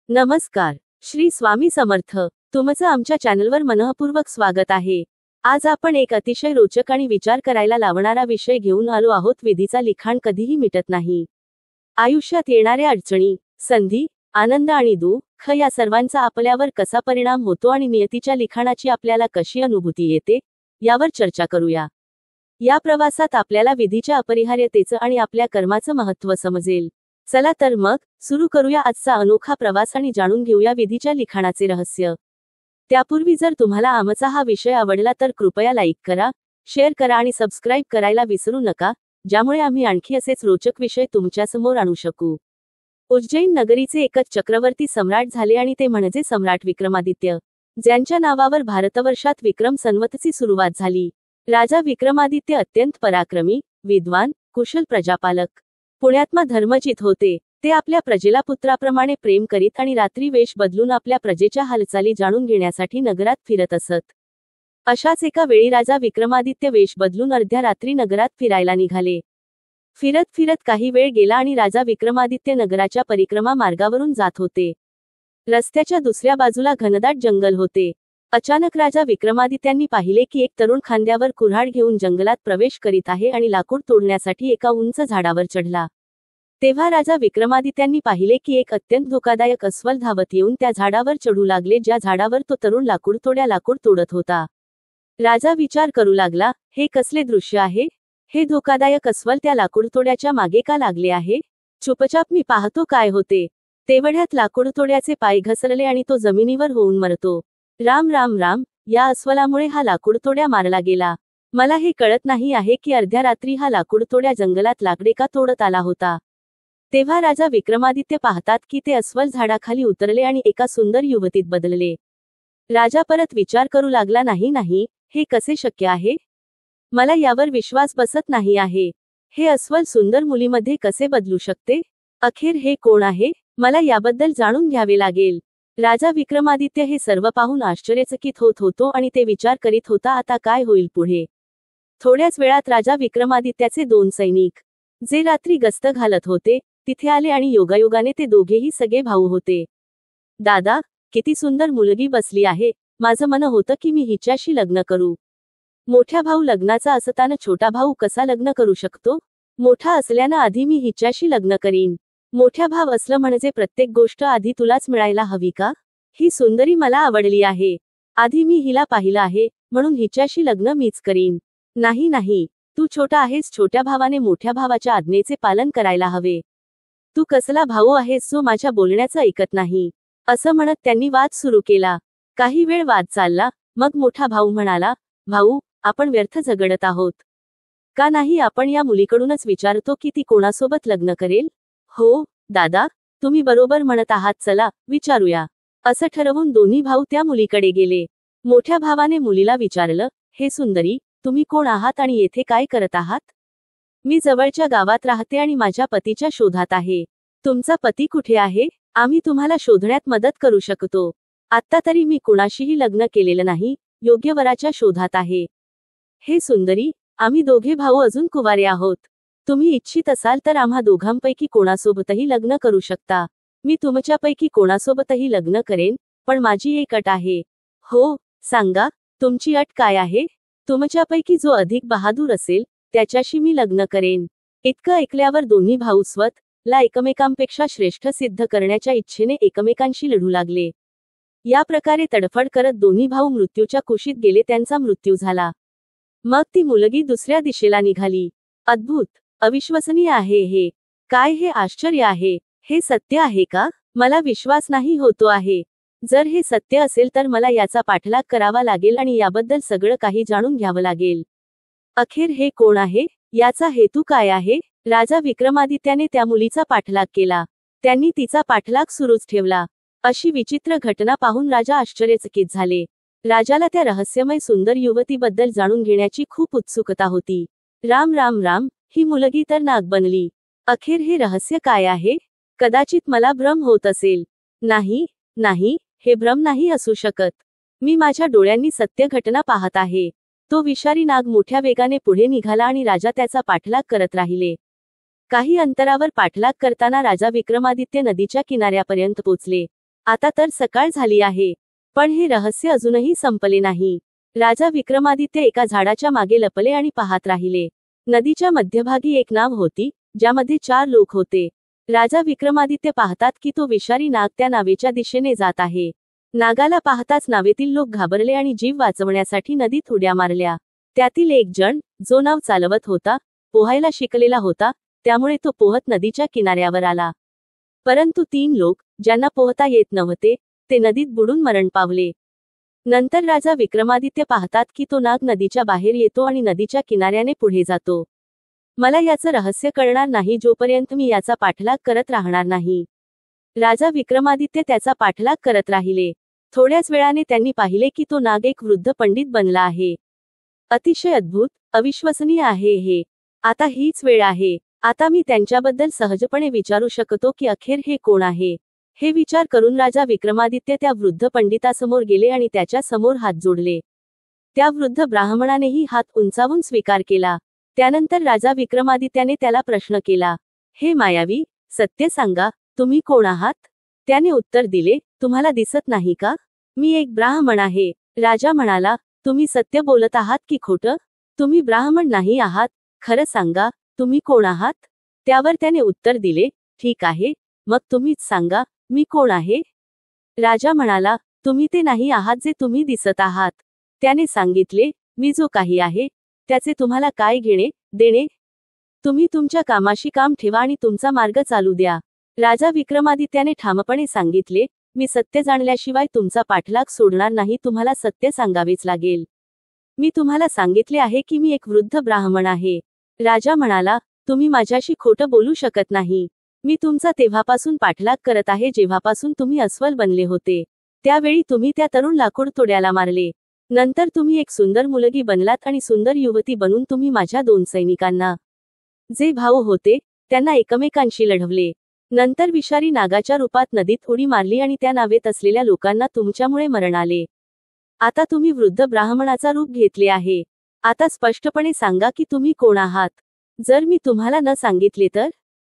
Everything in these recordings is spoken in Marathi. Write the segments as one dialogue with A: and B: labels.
A: नमस्कार. श्री स्वामी समर्थ. तुमचं आमच्या चॅनलवर मनःपूर्वक स्वागत आहे. आज आपण एक अतिशय रोचक आणि विचार करायला लावणारा विषय घेऊन आलो आहोत. विधीचा लिखाण कधीही मिटत नाही. आयुष्यात येणाऱ्या अडचणी, संधी, आनंद आणि दुःख या सर्वांचा आपल्यावर कसा परिणाम होतो आणि नियतीच्या लिखाणाची आपल्याला कशी अनुभूती येते, यावर चर्चा करूया. या प्रवासात आपल्याला विधीच्या अपरिहार्यतेचं आणि आपल्या कर्माचं महत्त्व समजेल. चला तर मग सुरू करूया आजचा अनोखा प्रवास आणि जाणून घेऊया विधीच्या लिखाणाचे रहस्य. त्यापूर्वी जर तुम्हाला आमचा हा विषय आवडला तर कृपया लाईक करा, शेअर करा आणि सबस्क्राईब करायला विसरू नका, ज्यामुळे आम्ही आणखी असेच रोचक विषय तुमच्यासमोर आणू शकू. उज्जैन नगरीचे एकच चक्रवर्ती सम्राट झाले आणि ते म्हणजे सम्राट विक्रमादित्य, ज्यांच्या नावावर भारतवर्षात विक्रम संवतची सुरुवात झाली. राजा विक्रमादित्य अत्यंत पराक्रमी, विद्वान, कुशल प्रजापालक, पुण्यात्मा धर्मजित होते. ते आपल्या प्रजेला पुत्राप्रमाणे प्रेम करीत आणि रात्री वेश बदलून आपल्या प्रजेच्या हालचाली जाणून घेण्यासाठी नगरात फिरत असत. अशाच एका वेळी राजा विक्रमादित्य वेश बदलून अर्ध्या रात्री नगरात फिरायला निघाले. फिरत फिरत काही वेळ गेला आणि राजा विक्रमादित्य नगराच्या परिक्रमा मार्गावरून जात होते. रस्त्याच्या दुसऱ्या बाजूला घनदाट जंगल होते. अचानक राजा विक्रमादित्यांनी पाहिले की एक तरुण खांद्यावर कुऱ्हाड घेऊन जंगलात प्रवेश करीत आहे आणि लाकूड तोडण्यासाठी एका उंच झाडावर चढला. तेव्हा राजा विक्रमादित्यांनी पाहिले की एक अत्यंत धोकादायक अस्वल धावत येऊन त्या झाडावर चढू लागले, ज्या झाडावर तो तरुण लाकूड तोडत होता. राजा विचार करू लागला, हे कसले दृश्य आहे? हे धोकादायक अस्वल त्या लाकूडतोड्याच्या मागे का लागले आहे? चुपचाप मी पाहतो काय होते. तेवढ्यात लाकूडतोड्याचे पाय घसरले आणि तो जमिनीवर होऊन मरतो. राम राम राम, या अस्वलामुळे हा लाकूडतोड्या मारला गेला. मला हे कळत नाही आहे की अर्ध्या रात्री हा लाकूडतोड्या जंगलात लाकडे का तोडत आला होता. तेव्हा राजा विक्रमादित्य पाहतात की ते अस्वल झाडाखाली उतरले आणि एका सुंदर युवतीत बदलले. राजा परत विचार करू लागला, नाही, हे कसे शक्य आहे? मला यावर विश्वास बसत नाही आहे. हे अस्वल सुंदर मुलीमध्ये कसे बदलू शकते? अखेर हे कोण आहे? मला याबद्दल जाणून घ्यावे लागेल. राजा विक्रमादित्य हे सर्व पाहून आश्चर्यचकित होत होतो आणि ते विचार करीत होता, आता काय होईल पुढे. थोड्याच वेळात राजा विक्रमादित्याचे 2 सैनिक, जे रात्री गस्त घालत होते, तिथे आले आणि योगायोगाने ते दोघेही सगळे भाऊ होते. दादा, किती सुंदर मुलगी बसली आहे. माझं मन होतं की मी हिच्याशी लग्न करू. मोठ्या भाऊ लग्नाचा असताना छोटा भाऊ कसा लग्न करू शकतो? मोठा असल्यानं आधी मी हिच्याशी लग्न करीन. मोठ्या भाव असलं म्हणजे प्रत्येक गोष्ट आधी तुलाच मिळायला हवी का? ही सुंदरी मला आवडली आहे. आधी मी हिला पाहिलं आहे, म्हणून हिच्याशी लग्न मीच करीन. नाही, तू छोटा आहेस. छोट्या भावाने मोठ्या भावाच्या आज्ञेचे पालन करायला हवे. तू कसला भाऊ आहेस जो माझ्या बोलण्याचं ऐकत नाही? असं म्हणत त्यांनी वाद सुरू केला. काही वेळ वाद चालला, मग मोठा भाऊ म्हणाला, भाऊ, आपण व्यर्थ झगडत आहोत. का नाही आपण या मुलीकडूनच विचारतो की ती कोणासोबत लग्न करेल? हो दादा, तुम्ही बरोबर म्हणत आहात, चला विचारूया. असं ठरवून दोन्ही भाऊ त्या मुलीकडे गेले. मोठ्या भावाने मुलीला विचारलं, हे सुंदरी, तुम्ही कोण आहात आणि येथे काय करत आहात? मी जवळच्या गावात राहते आणि माझ्या पतीच्या शोधात आहे. तुमचा पती कुठे आहे? आम्ही तुम्हाला शोधण्यात मदत करू शकतो. आत्ता तरी मी कुणाशीही लग्न केलेलं नाही, योग्य वराच्या शोधात आहे. हे सुंदरी, आम्ही दोघे भाऊ अजून कुवारे आहोत. तुम्ही इच्छित असाल तर आम्हा दोघांपैकी कोणासोबतही लग्न करू शकता. मी तुमच्यापैकी कोणासोबतही लग्न करेन, पण माझी एक अट आहे. हो, सांगा, तुमची अट काय आहे? तुमच्यापैकी जो अधिक बहादूर असेल, त्याच्याशी मी लग्न करेन. इतकं ऐकल्यावर दोन्ही भाऊ स्वतःला एकमेकांपेक्षा श्रेष्ठ सिद्ध करण्याच्या इच्छेने एकमेकांशी लढू लागले. या प्रकारे तडफड करत दोन्ही भाऊ मृत्यूच्या कुशीत गेले. त्यांचा मृत्यू झाला. मग ती मुलगी दुसऱ्या दिशेला निघाली. अद्भुत, अविश्वसनीय आहे हे. काय हे आश्चर्य आहे. हे सत्य आहे का? मला विश्वास नाही होतो आहे. जर हे सत्य असेल तर मला याचा पाठलाग करावा लागेल आणि याबद्दल सगळं काही जाणून घ्यावं लागेल. अखेर हे कोण आहे? याचा हेतू काय आहे? राजा विक्रमादित्याने त्या मुलीचा पाठलाग केला. त्यांनी तिचा पाठलाग सुरूच ठेवला. अशी विचित्र घटना पाहून राजा आश्चर्यचकित झाले. राजाला त्या रहस्यमय सुंदर युवतीबद्दल जाणून घेण्याची खूप उत्सुकता होती. राम राम राम, ही मुलगी तर नाग बनली. अखेर हे रहस्य काय आहे? कदाचित मला भ्रम होत असेल. नाही, हे भ्रम नाही असू शकत. मी माझ्या डोळ्यांनी सत्य घटना पाहत आहे. तो विषारी नाग मोठ्या वेगाने पुढे निघाला आणि राजा त्याचा पाठलाग करत राहिले. काही अंतरावर पाठलाग करताना राजा विक्रमादित्य नदीच्या किनाऱ्यापर्यंत पोचले. आता तर सकाळ झाली आहे. पण हे रहस्य अजूनही संपले नाही. राजा विक्रमादित्य एका झाडाच्या मागे लपले आणि पाहत राहिले. नदीच्या मध्यभागी एक नाव होती, ज्यामध्ये 4 लोक होते. राजा विक्रमादित्य पाहतात की तो विषारी नाग त्या नावेच्या दिशेने जात आहे. नागाला पाहताच नावेतील लोक घाबरले आणि जीव वाचवण्यासाठी नदीत उड्या मारल्या. त्यातील एक जण, जो नाव चालवत होता, पोहायला शिकलेला होता, त्यामुळे तो पोहत नदीच्या किनाऱ्यावर आला. परंतु 3 लोक, ज्यांना पोहता येत नव्हते, ते नदीत बुडून मरण पावले. नंतर राजा विक्रमादित्य पाहतात की तो नाग नदीच्या बाहेर येतो आणि नदीच्या किनाऱ्याने पुढे जातो. मला याचं रहस्य कळणार नाही जोपर्यंत मी याचा पाठलाग करत राहणार नाही. राजा विक्रमादित्य त्याचा पाठलाग करत राहिले. थोड्याच वेळाने त्यांनी पाहिले की तो नाग एक वृद्ध पंडित बनला आहे. अतिशय अद्भुत, अविश्वसनीय आहे हे. आता हीच वेळ आहे. आता मी त्यांच्याबद्दल सहजपणे विचारू शकतो की अखेर हे कोण आहे. हे विचार करून राजा विक्रमादित्य त्या वृद्ध पंडितासमोर गेले आणि त्याच्या समोर हात जोडले. त्या वृद्ध ब्राह्मणानेही हात उंचावून स्वीकार केला. त्यानंतर राजा विक्रमादित्याने त्याला प्रश्न केला, हे मायावी, सत्य सांगा, तुम्ही कोण आहात? त्याने उत्तर दिले, तुम्हाला दिसत नाही का? मी एक ब्राह्मण आहे. राजा म्हणाला, तुम्ही सत्य बोलत आहात की खोटं? तुम्ही ब्राह्मण नाही आहात, खरं सांगा, तुम्ही कोण आहात? त्यावर त्याने उत्तर दिले, ठीक आहे, मग तुम्हीच सांगा, मी कोण आहे? राजा म्हणाला, तुम्ही ते नाही आहात जे तुम्ही दिसत आहात. त्याने सांगितले, मी जो काही आहे, त्याचे तुम्हाला काय घेणे देणे? तुम्ही तुमच्या कामाशी काम ठेवा आणि तुमचा मार्ग चालू द्या. राजा विक्रमादित्याने ठामपणे सांगितले, मी सत्य जाणल्याशिवाय तुमचा पाठलाग सोडणार नाही. तुम्हाला सत्य सांगावेच लागेल. मी तुम्हाला सांगितले आहे की मी एक वृद्ध ब्राह्मण आहे. राजा म्हणाला, तुम्ही माझ्याशी खोटं बोलू शकत नाही. मी तुमचा तेव्हापासून पाठलाग करत आहे जेव्हापासून तुम्ही अस्वल बनले होते. त्यावेळी तुम्ही त्या तरुण लाकूड तोड्याला मारले. नंतर तुम्ही एक सुंदर मुलगी बनलात आणि सुंदर युवती बनून तुम्ही माझ्या 2 सैनिकांना, जे भाऊ होते, त्यांना एकमेकांशी लढवले. नंतर विषारी नागाच्या रूपात नदीत उडी मारली आणि त्या नावेत असलेल्या लोकांना तुमच्यामुळे मरण आले. आता तुम्ही वृद्ध ब्राह्मणाचा रूप घेतले आहे. आता स्पष्टपणे सांगा की तुम्ही कोण आहात. जर मी तुम्हाला न सांगितले तर?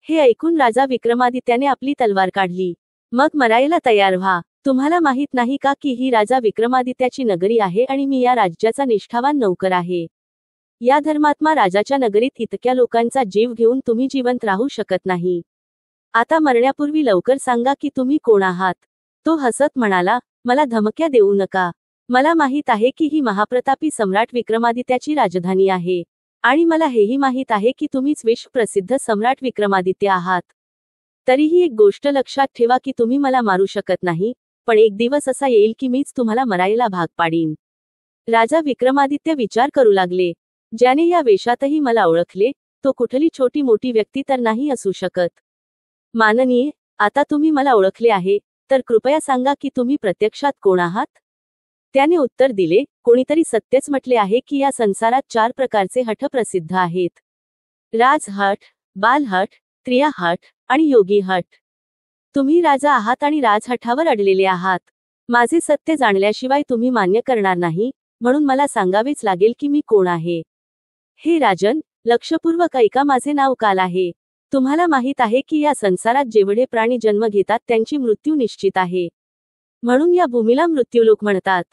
A: हे ऐकून राजा विक्रमादित्याने आपली तलवार काढली. मग मरायला तयार व्हा. तुम्हाला माहित नाही का की ही राजा विक्रमादित्याची नगरी आहे आणि मी या राज्याचा निष्ठावान नौकर आहे. या धर्मात्मा राजाच्या नगरीत इतक्या लोकांचा जीव घेऊन तुम्ही जिवंत राहू शकत नाही. आता मरण्यापूर्वी लवकर सांगा की तुम्ही कोण आहात. तो हसत म्हणाला, मला धमक्या देऊ नका. मला माहित आहे की ही महाप्रतापी सम्राट विक्रमादित्याची राजधानी आहे. आणि मला हेही माहित आहे की तुम्हीच विश्वप्रसिद्ध सम्राट विक्रमादित्य आहात. तरीही एक गोष्ट लक्षात ठेवा की तुम्ही मला मारू शकत नाही, पण एक दिवस असा येईल की मीच तुम्हाला मरायला भाग पाडीन. राजा विक्रमादित्य विचार करू लागले, ज्याने या वेशातही मला ओळखले, तो कुठली छोटी मोठी व्यक्ती तर नाही असू शकत. माननीय, आता तुम्ही मला ओळखले आहे, तर कृपया सांगा की तुम्ही प्रत्यक्षात कोण आहात? त्याने उत्तर दिले, कोणीतरी सत्यच म्हटले आहे की या संसारात 4 प्रकारचे हठ प्रसिद्ध आहेत. राजहठ, बालहठ, त्रियाहठ आणि योगी हठ. तुम्ही राजा आहात आणि राजहठावर अडलेले आहात. माझे सत्य जाणल्याशिवाय तुम्ही मान्य करणार नाही, म्हणून मला सांगावेच लागेल की मी कोण आहे. हे राजन, लक्षपूर्वक ऐका, माझे नाव काल आहे. तुम्हाला माहित आहे की या संसारात जेवढे प्राणी जन्म घेतात त्यांची मृत्यू निश्चित आहे. म्हणून या भूमीला मृत्यूलोक म्हणतात.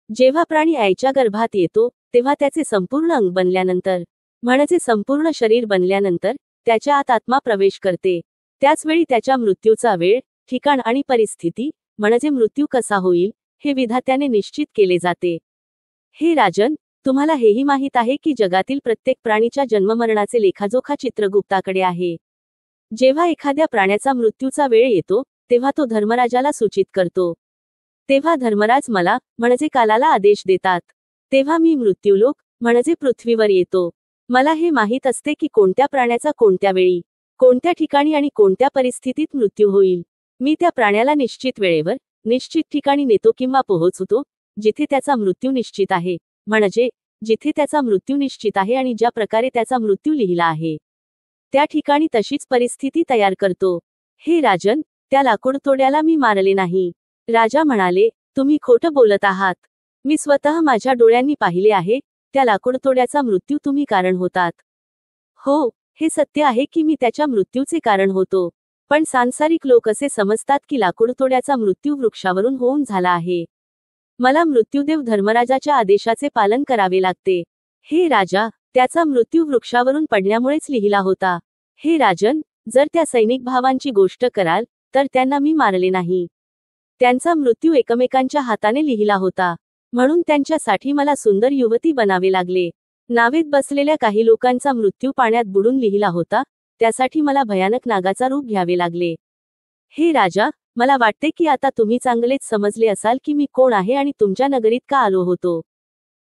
A: जेव्हा प्राणी आईच्या गर्भात येतो, तेव्हा त्याचे संपूर्ण अंग बनल्यानंतर, म्हणजे संपूर्ण शरीर बनल्यानंतर, त्याच्या आत आत्मा प्रवेश करते. त्याचवेळी त्याच्या मृत्यूचा वेळ, ठिकाण आणि परिस्थिती, म्हणजे मृत्यू कसा होईल, हे विधात्याने निश्चित केले जाते. हे राजन, तुम्हाला हेही माहित आहे की जगातील प्रत्येक प्राणीच्या जन्ममरणाचे लेखाजोखा चित्रगुप्ताकडे आहे. जेव्हा एखाद्या प्राण्याचा मृत्यूचा वेळ येतो, तेव्हा तो धर्मराजाला सूचित करतो. तेव्हा धर्मराज मला, म्हणजे कालाला आदेश देतात. तेव्हा मी मृत्यूलोक, म्हणजे पृथ्वीवर येतो. मला हे माहित असते की कोणत्या प्राण्याचा कोणत्या वेळी, कोणत्या ठिकाणी आणि कोणत्या परिस्थितीत मृत्यू होईल. मी त्या प्राण्याला निश्चित वेळेवर, निश्चित ठिकाणी नेतो किंवा पोहोचवतो, जिथे त्याचा मृत्यू निश्चित आहे, म्हणजे जिथे त्याचा मृत्यू निश्चित आहे आणि ज्या प्रकारे त्याचा मृत्यू लिहिला आहे, त्या ठिकाणी तशीच परिस्थिती तयार करतो. हे राजन, त्या लाकूडतोड्याला मी मारले नाही. राजा म्हणाले, तुम्ही खोटं बोलत आहात. मी स्वतः माझ्या डोळ्यांनी पाहिले आहे, त्या लाकूडतोड्याचा मृत्यू तुम्ही कारण होतात. हो, हे सत्य आहे की मी त्याच्या मृत्यूचे कारण होतो. पण सांसारिक लोक असे समजतात की लाकूडतोड्याचा मृत्यू वृक्षावरून होऊन झाला आहे. मला मृत्यूदेव धर्मराजाच्या आदेशाचे पालन करावे लागते. हे राजा, त्याचा मृत्यू वृक्षावरून पडण्यामुळेच लिहिला होता. हे राजन, जर त्या सैनिक भावांची गोष्ट कराल तर त्यांना मी मारले नाही. त्यांचा मृत्यू एकमेकांच्या हाताने लिहिला होता, म्हणून त्यांच्यासाठी मला सुंदर युवती बनावे लागले. नावेत बसलेल्या काही लोकांचा मृत्यू पाण्यात बुडून लिहिला होता, त्यासाठी मला भयानक नागाचा रूप घ्यावे लागले. हे राजा, मला वाटते की आता तुम्ही चांगलेच समजले असाल की मी कोण आहे आणि तुमच्या नगरीत का आलो होतो.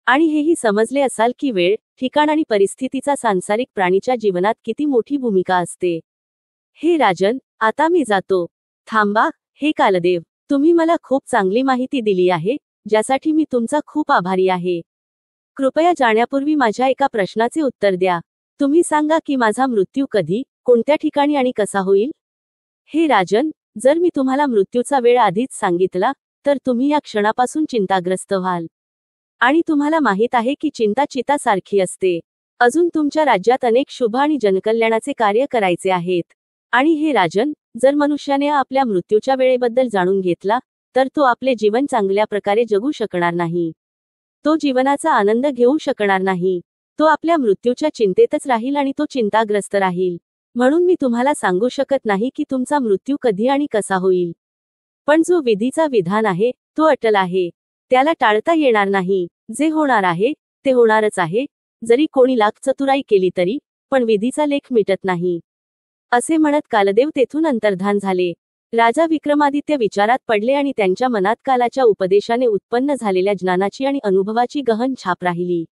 A: आणि हेही समजले असाल की वेळ, ठिकाण आणि परिस्थितीचा सांसारिक प्राणीच्या जीवनात किती मोठी भूमिका असते. हे राजन, आता मी जातो. थांबा, हे कालदेव, तुम्ही मला खूप चांगली माहिती दिली आहे, ज्यासाठी मी तुमचा खूप आभारी आहे. कृपया जाण्यापूर्वी माझ्या एका प्रश्नाचे उत्तर द्या. तुम्ही सांगा की माझा मृत्यू कधी, कोणत्या ठिकाणी आणि कसा होईल. हे राजन, जर मी तुम्हाला मृत्यूचा वेळ आधीच सांगितला तर तुम्ही या क्षणापासून चिंताग्रस्त व्हाल. आणि तुम्हाला माहित आहे की चिंता चितासारखी असते. अजून तुमच्या राज्यात अनेक शुभ आणि जनकल्याणाचे कार्य करायचे आहेत. आणि हे राजन, जर मनुष्याने आपल्या मृत्यूच्या वेळेबद्दल जाणून घेतला तर तो आपले जीवन चांगल्या प्रकारे जगू शकणार नाही. तो जीवनाचा आनंद घेऊ शकणार नाही. तो आपल्या मृत्यूच्या चिंतेतच राहील आणि तो चिंताग्रस्त राहील. म्हणून मी तुम्हाला सांगू शकत नाही की तुमचा मृत्यू कधी आणि कसा होईल. पण जो विधीचा विधान आहे तो अटल आहे. त्याला टाळता येणार नाही. जे होणार आहे ते होणारच आहे, जरी कोणी लाख चतुराई केली तरी, पण विधीचा लेख मिटत नाही. असे म्हणत कालदेव तेथून अंतर्धान झाले. राजा विक्रमादित्य विचारात पडले आणि त्यांच्या मनात कालाच्या उपदेशाने उत्पन्न झालेल्या ज्ञानाची आणि अनुभवाची गहन छाप राहिली.